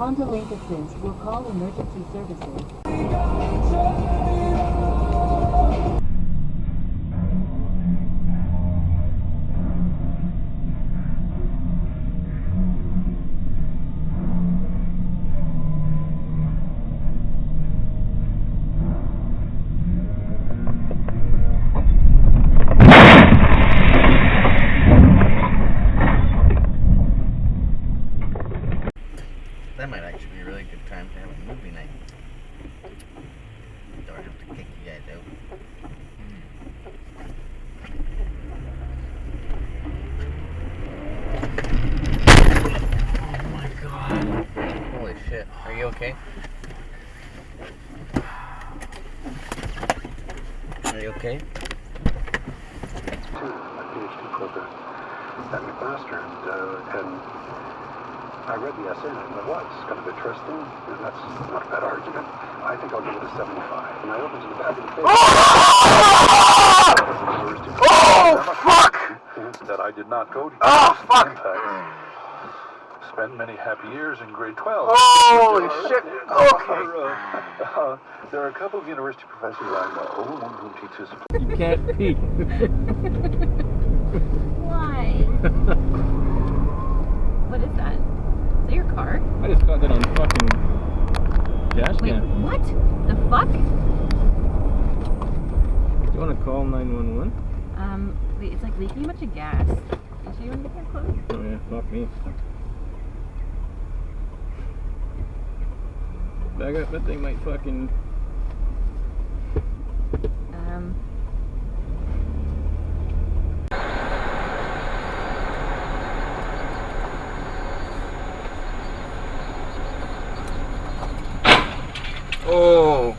Honda Link Assist will call emergency services. That might actually be a really good time to have a movie night. Don't have to kick you guys out. Oh my god. Holy shit. Are you okay? Are you okay? A PhD program at McMaster, and I read the essay and I thought, well, it's kind of interesting, and that's not a bad argument. I think I'll give it a 75. And I opened to the back of the page. Oh, fuck! That I did not go to. Oh, fuck! Spent many happy years in grade 12. Holy shit! Okay. There are a couple of university professors I know, one who teaches. You can't pee. Why? What is that? Is that your car? I just got that on fucking dash Wait, cam. what? The fuck? Do you want to call 911? Wait, it's like leaking a bunch of gas. You sure you want to get that close? Oh yeah, fuck me. Back up, that thing might fucking... Oh!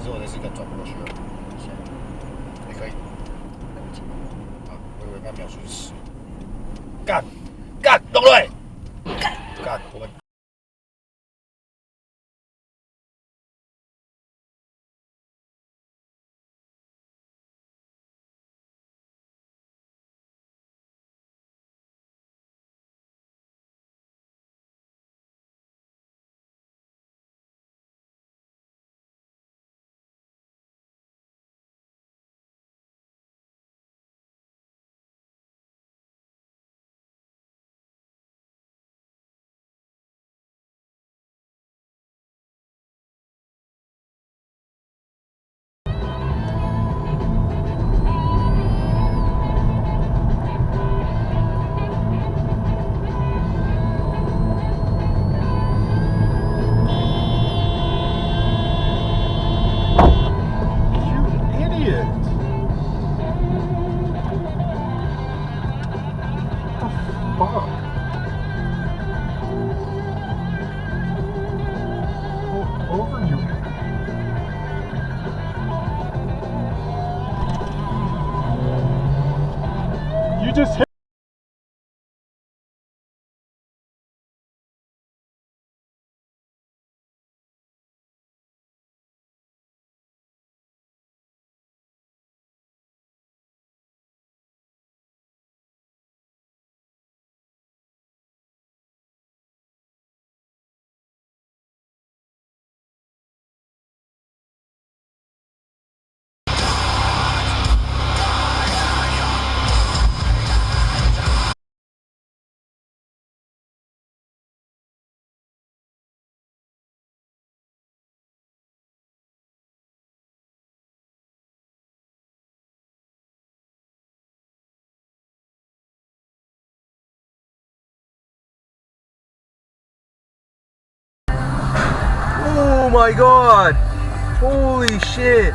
So, das ist ganz top oder schön. Ich weiß.我以为他描述是干，动队，干，我们。You just hit. Oh my god! Holy shit!